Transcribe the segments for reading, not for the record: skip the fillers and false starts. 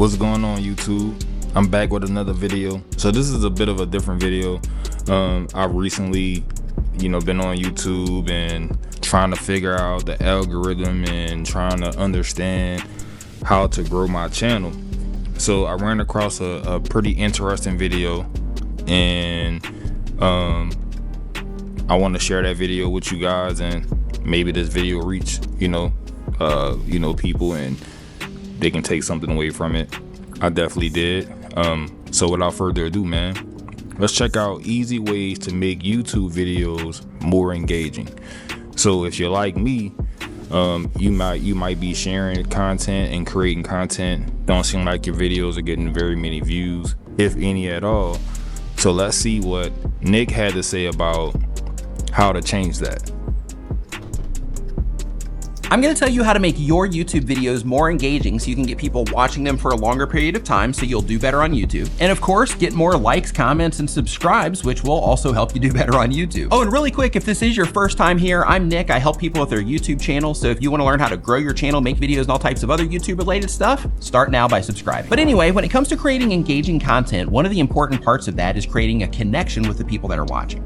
What's going on, YouTube? I'm back with another video. So this is a bit of a different video. I've recently, been on YouTube and trying to figure out the algorithm and trying to understand how to grow my channel. So I ran across a pretty interesting video, and I want to share that video with you guys, and maybe this video reach people and they can take something away from it. I definitely did. So without further ado, man, let's check out easy ways to make YouTube videos more engaging. So if you're like me, you might be sharing content and creating content. Don't seem like your videos are getting very many views, if any at all. So let's see what Nick had to say about how to change that. I'm going to tell you how to make your YouTube videos more engaging so you can get people watching them for a longer period of time so you'll do better on YouTube. And of course, get more likes, comments, and subscribes, which will also help you do better on YouTube. Oh, and really quick, if this is your first time here, I'm Nick. I help people with their YouTube channel. So if you want to learn how to grow your channel, make videos, and all types of other YouTube related stuff, start now by subscribing. But anyway, when it comes to creating engaging content, one of the important parts of that is creating a connection with the people that are watching.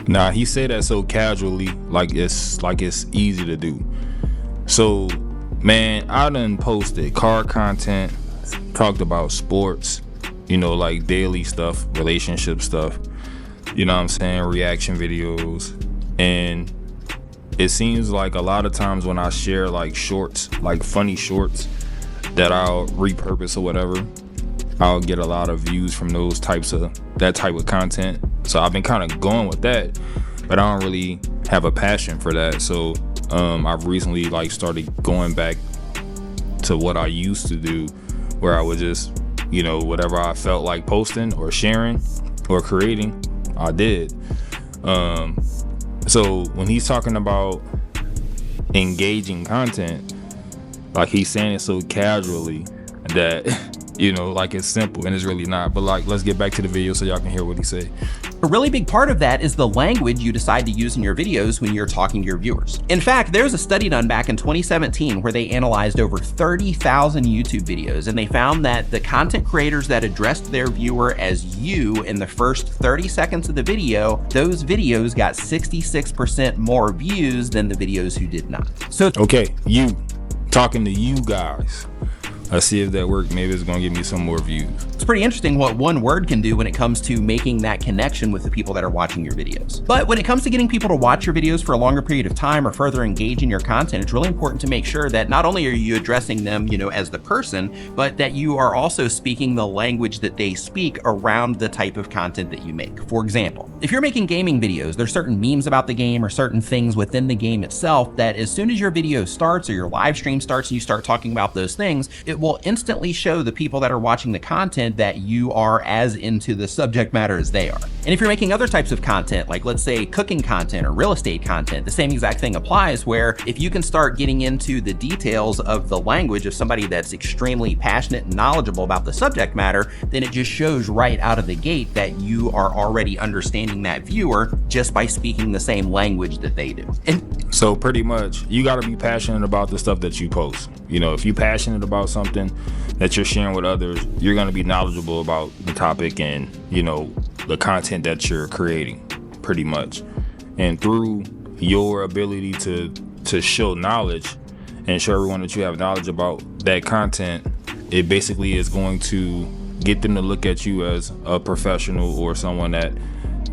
Nah, he said that so casually, like it's easy to do. So, man, I done posted car content, talked about sports, like daily stuff, relationship stuff, reaction videos. And it seems like a lot of times when I share like shorts, like funny shorts that I'll repurpose or whatever, I'll get a lot of views from that type of content. So I've been kind of going with that, but I don't really have a passion for that. So I've recently started going back to what I used to do, where I would just, whatever I felt like posting or sharing or creating, I did. So when he's talking about engaging content, like he's saying it so casually that, it's simple, and it's really not. But let's get back to the video so y'all can hear what he said. A really big part of that is the language you decide to use in your videos when you're talking to your viewers. In fact, there's a study done back in 2017 where they analyzed over 30,000 YouTube videos, and they found that the content creators that addressed their viewer as you in the first 30 seconds of the video, those videos got 66% more views than the videos who did not. So okay, you talking to you guys. Let's see if that worked. Maybe it's gonna give me some more views. It's pretty interesting what one word can do when it comes to making that connection with the people that are watching your videos. But when it comes to getting people to watch your videos for a longer period of time or further engage in your content, it's really important to make sure that not only are you addressing them, as the person, but that you are also speaking the language that they speak around the type of content that you make. For example, if you're making gaming videos, there's certain memes about the game or certain things within the game itself that as soon as your video starts or your live stream starts and you start talking about those things, it will instantly show the people that are watching the content that you are as into the subject matter as they are. And if you're making other types of content, like let's say cooking content or real estate content, the same exact thing applies, where if you can start getting into the details of the language of somebody that's extremely passionate and knowledgeable about the subject matter, then it just shows right out of the gate that you are already understanding that viewer just by speaking the same language that they do. And so pretty much you got to be passionate about the stuff that you post. If you're passionate about something that you're sharing with others, you're going to be knowledgeable about the topic and, the content that you're creating, pretty much. And through your ability to show knowledge and show everyone that you have knowledge about that content, it basically is going to get them to look at you as a professional or someone that,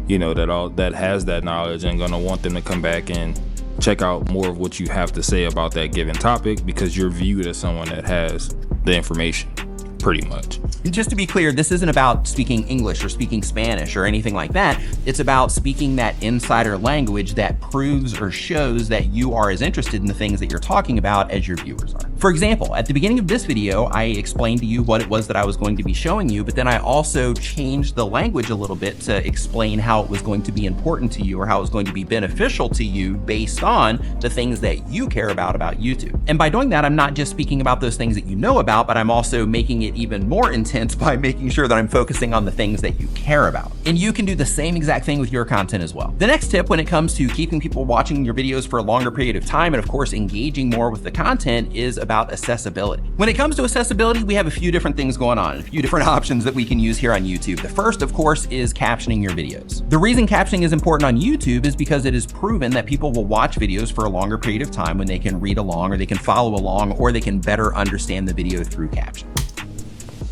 that has that knowledge, and going to want them to come back and check out more of what you have to say about that given topic, because you're viewed as someone that has the information, pretty much. Just to be clear, this isn't about speaking English or speaking Spanish or anything like that. It's about speaking that insider language that proves or shows that you are as interested in the things that you're talking about as your viewers are. For example, at the beginning of this video, I explained to you what it was that I was going to be showing you, but then I also changed the language a little bit to explain how it was going to be important to you or how it was going to be beneficial to you based on the things that you care about YouTube. And by doing that, I'm not just speaking about those things that you know about, but I'm also making it even more intense by making sure that I'm focusing on the things that you care about. And you can do the same exact thing with your content as well. The next tip when it comes to keeping people watching your videos for a longer period of time and of course engaging more with the content is about about accessibility. When it comes to accessibility, we have a few different things going on, a few different options that we can use here on YouTube. The first, of course, is captioning your videos. The reason captioning is important on YouTube is because it is proven that people will watch videos for a longer period of time when they can read along, or they can follow along, or they can better understand the video through captions.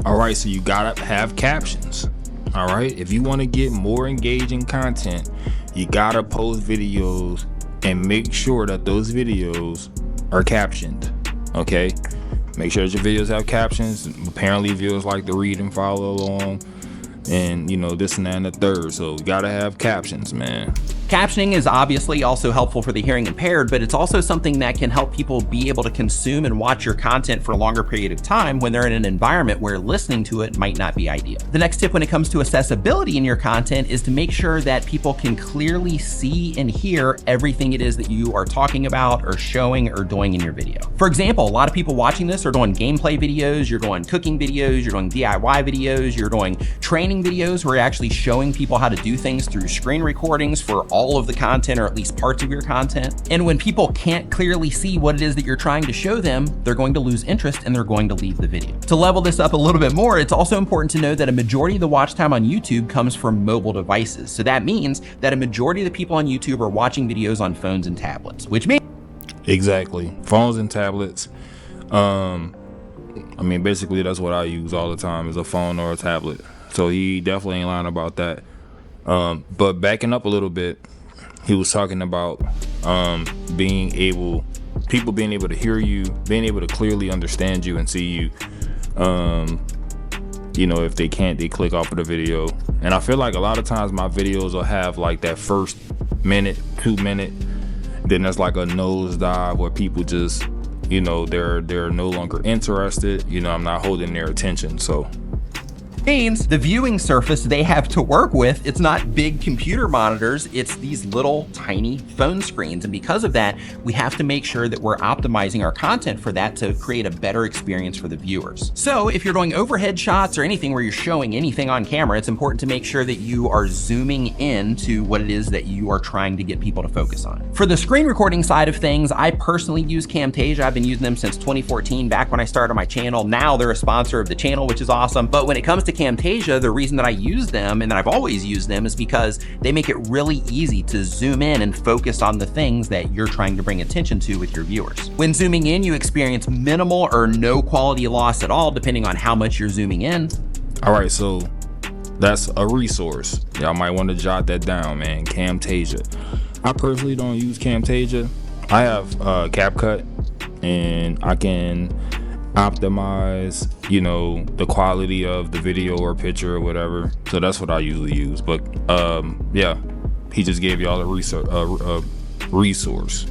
All right, so you gotta have captions. All right, if you want to get more engaging content, you gotta post videos and make sure that those videos are captioned. Okay, make sure that your videos have captions. Apparently viewers like to read and follow along, and you know, this and that and the third, so you gotta have captions, man. Captioning is obviously also helpful for the hearing impaired, but it's also something that can help people be able to consume and watch your content for a longer period of time when they're in an environment where listening to it might not be ideal. The next tip when it comes to accessibility in your content is to make sure that people can clearly see and hear everything it is that you are talking about or showing or doing in your video. For example, a lot of people watching this are doing gameplay videos, you're doing cooking videos, you're doing DIY videos, you're doing training videos where you're actually showing people how to do things through screen recordings for all of the content, or at least parts of your content. And when people can't clearly see what it is that you're trying to show them, they're going to lose interest and they're going to leave the video. To level this up a little bit more, it's also important to know that a majority of the watch time on YouTube comes from mobile devices. So that means that a majority of the people on YouTube are watching videos on phones and tablets, which means... Exactly, phones and tablets. I mean, basically that's what I use all the time, is a phone or a tablet. So he definitely ain't lying about that. But backing up a little bit, he was talking about people being able to hear you, being able to clearly understand you and see you. You know, if they can't, they click off of the video. And I feel like a lot of times my videos will have like that first minute, 2 minute, then there's like a nosedive where people just, you know, they're no longer interested. You know, I'm not holding their attention. So means the viewing surface they have to work with, it's not big computer monitors, it's these little tiny phone screens. And because of that, we have to make sure that we're optimizing our content for that to create a better experience for the viewers. So if you're doing overhead shots or anything where you're showing anything on camera, it's important to make sure that you are zooming in to what it is that you are trying to get people to focus on. For the screen recording side of things, I personally use Camtasia. I've been using them since 2014, back when I started my channel. Now they're a sponsor of the channel, which is awesome. But when it comes to Camtasia, the reason that I use them and that I've always used them is because they make it really easy to zoom in and focus on the things that you're trying to bring attention to with your viewers. When zooming in, you experience minimal or no quality loss at all, depending on how much you're zooming in. all right, so that's a resource. Y'all might want to jot that down, man. Camtasia. I personally don't use Camtasia. I have CapCut, and I can optimize, you know, the quality of the video or picture or whatever. So that's what I usually use. But yeah, he just gave y'all a resource.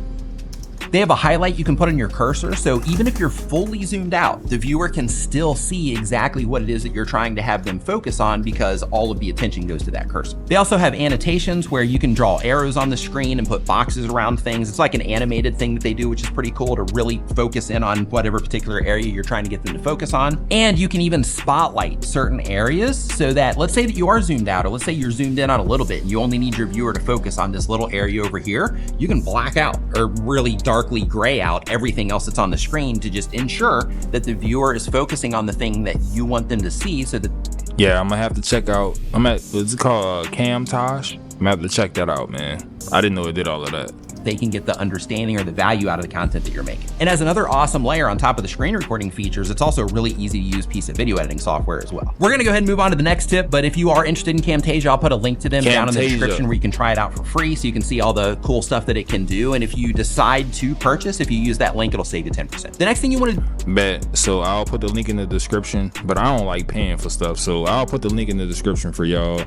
They have a highlight you can put on your cursor, so even if you're fully zoomed out, the viewer can still see exactly what it is that you're trying to have them focus on because all of the attention goes to that cursor. They also have annotations where you can draw arrows on the screen and put boxes around things. It's like an animated thing that they do, which is pretty cool to really focus in on whatever particular area you're trying to get them to focus on. And you can even spotlight certain areas so that, let's say that you are zoomed out, or let's say you're zoomed in on a little bit and you only need your viewer to focus on this little area over here, you can black out or really darkly gray out everything else that's on the screen to just ensure that the viewer is focusing on the thing that you want them to see. So that, yeah, I'm gonna have to check out. What's it called? Camtosh. I'm gonna have to check that out, man. I didn't know it did all of that. they can get the understanding or the value out of the content that you're making. And as another awesome layer on top of the screen recording features, it's also a really easy to use piece of video editing software as well. We're gonna go ahead and move on to the next tip, but if you are interested in Camtasia, I'll put a link to them down in the description where you can try it out for free so you can see all the cool stuff that it can do. And if you decide to purchase, if you use that link, it'll save you 10%. The next thing you wanna so I'll put the link in the description, but I don't like paying for stuff, so I'll put the link in the description for y'all.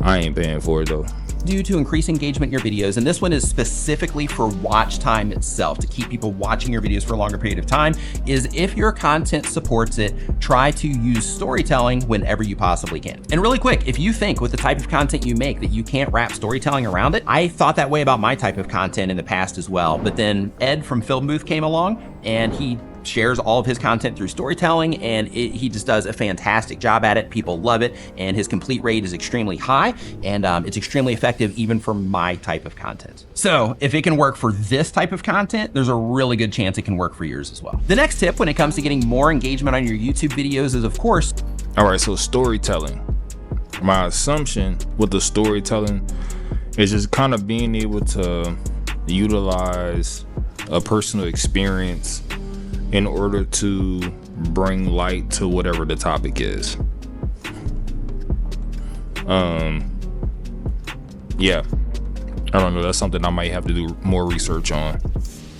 I ain't paying for it though. Do to increase engagement in your videos, and this one is specifically for watch time itself, to keep people watching your videos for a longer period of time, is if your content supports it, try to use storytelling whenever you possibly can. And really quick, if you think with the type of content you make that you can't wrap storytelling around it, I thought that way about my type of content in the past as well, but then Ed from Film Booth came along and he shares all of his content through storytelling, and he just does a fantastic job at it. People love it, and his complete rate is extremely high, and it's extremely effective even for my type of content. So if it can work for this type of content, there's a really good chance it can work for yours as well. The next tip when it comes to getting more engagement on your YouTube videos is, of course, all right, so storytelling. My assumption with the storytelling is just kind of being able to utilize a personal experience in order to bring light to whatever the topic is. Yeah, I don't know. That's something I might have to do more research on.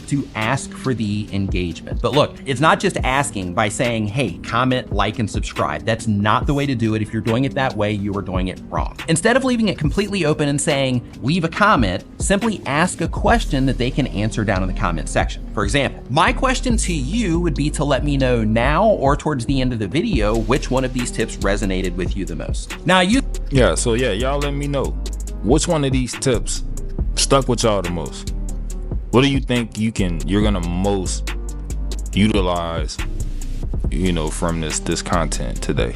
To ask for the engagement. But look, it's not just asking by saying, hey, comment, like, and subscribe. That's not the way to do it. If you're doing it that way, you are doing it wrong. Instead of leaving it completely open and saying, leave a comment, simply ask a question that they can answer down in the comment section. For example, my question to you would be to let me know now or towards the end of the video, which one of these tips resonated with you the most. Now y'all let me know which one of these tips stuck with y'all the most. What do you think you're gonna most utilize, from this content today?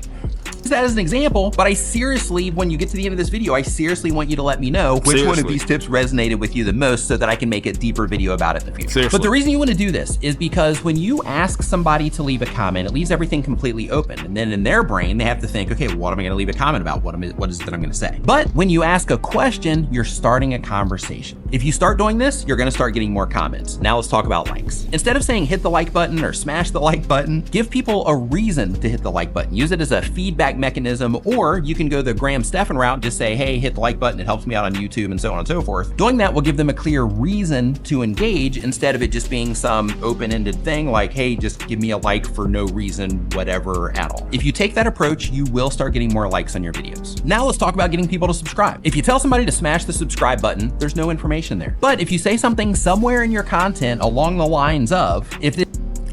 That as an example, but I seriously, when you get to the end of this video, I seriously want you to let me know which one of these tips resonated with you the most so that I can make a deeper video about it in the future. Seriously. But the reason you want to do this is because when you ask somebody to leave a comment, it leaves everything completely open. And then in their brain, they have to think, okay, what am I going to leave a comment about? What is it that I'm going to say? But when you ask a question, you're starting a conversation. If you start doing this, you're going to start getting more comments. Now let's talk about likes. Instead of saying hit the like button or smash the like button, give people a reason to hit the like button. Use it as a feedback mechanism, or you can go the Graham Stephan route, just say, hey, hit the like button, it helps me out on YouTube, and so on and so forth. Doing that will give them a clear reason to engage instead of it just being some open-ended thing like, hey, just give me a like for no reason, whatever at all. If you take that approach, you will start getting more likes on your videos. Now let's talk about getting people to subscribe. If you tell somebody to smash the subscribe button, there's no information there. But if you say something somewhere in your content along the lines of,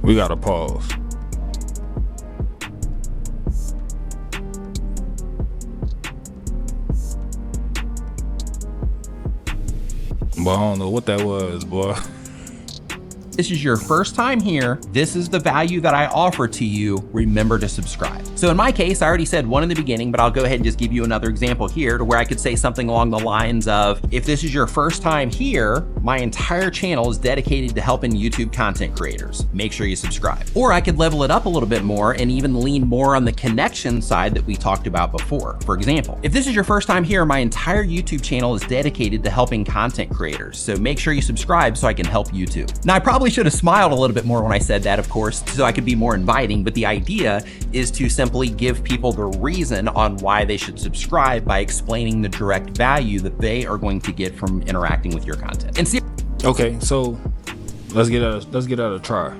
we gotta pause. But I don't know what that was, boy. This is your first time here, this is the value that I offer to you, remember to subscribe. So in my case, I already said one in the beginning, but I'll go ahead and just give you another example here to where I could say something along the lines of, if this is your first time here, my entire channel is dedicated to helping YouTube content creators. Make sure you subscribe. Or I could level it up a little bit more and even lean more on the connection side that we talked about before. For example, if this is your first time here, my entire YouTube channel is dedicated to helping content creators. So make sure you subscribe so I can help you too. Now I probably should have smiled a little bit more when I said that, of course, so I could be more inviting, but the idea is to simply give people the reason on why they should subscribe by explaining the direct value that they are going to get from interacting with your content. And see, okay, so let's get out a try.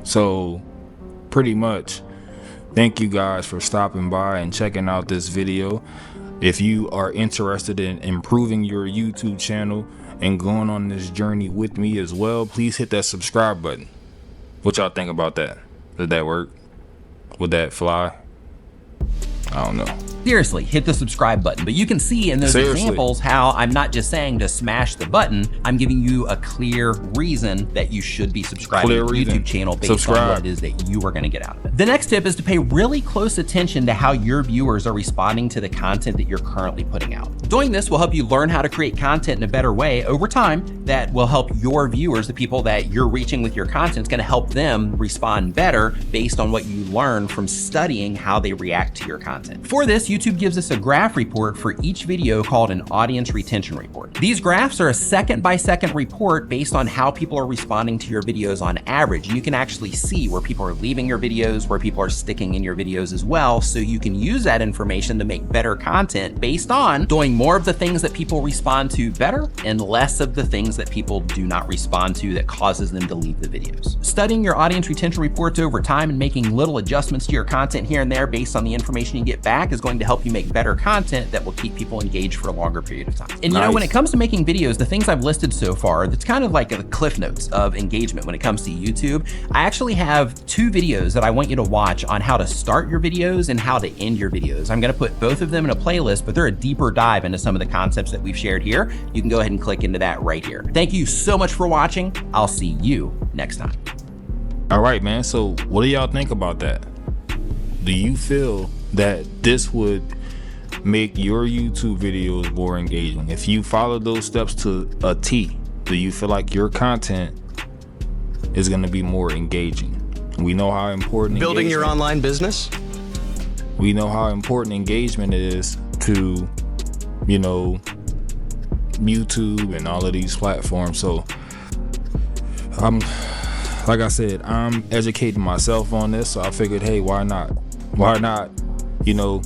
So pretty much, thank you guys for stopping by and checking out this video. If you are interested in improving your YouTube channel and going on this journey with me as well, please hit that subscribe button. What y'all think about that? Did that work? Would that fly? I don't know. Seriously, hit the subscribe button. But you can see in those examples how I'm not just saying to smash the button, I'm giving you a clear reason that you should be subscribing to the YouTube channel based on what it is that you are gonna get out of it. The next tip is to pay really close attention to how your viewers are responding to the content that you're currently putting out. Doing this will help you learn how to create content in a better way over time that will help your viewers, the people that you're reaching with your content, it's gonna help them respond better based on what you learn from studying how they react to your content. For this, YouTube gives us a graph report for each video called an audience retention report. These graphs are a second-by-second report based on how people are responding to your videos on average. You can actually see where people are leaving your videos, where people are sticking in your videos as well, so you can use that information to make better content based on doing more of the things that people respond to better and less of the things that people do not respond to that causes them to leave the videos. Studying your audience retention reports over time and making little adjustments to your content here and there based on the information you get back is going to help you make better content that will keep people engaged for a longer period of time. And you know, when it comes to making videos, the things I've listed so far, that's kind of like the cliff notes of engagement when it comes to YouTube. I actually have 2 videos that I want you to watch on how to start your videos and how to end your videos. I'm gonna put both of them in a playlist, but they're a deeper dive into some of the concepts that we've shared here. You can go ahead and click into that right here. Thank you so much for watching. I'll see you next time. All right, man. So what do y'all think about that? Do you feel that this would make your YouTube videos more engaging? If you follow those steps to a T, do you feel like your content is going to be more engaging? We know how important Building your online business? We know how important engagement is to, you know, YouTube and all of these platforms. So like I said, I'm educating myself on this, so I figured, hey, why not, you know,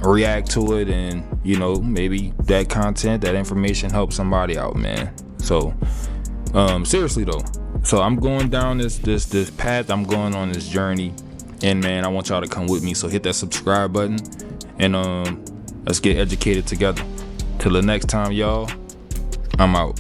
react to it, and, you know, maybe that content, that information helps somebody out, man. So seriously though, so I'm going down this path, I'm going on this journey, and man, I want y'all to come with me. So hit that subscribe button, and let's get educated together. Till the next time, y'all, I'm out.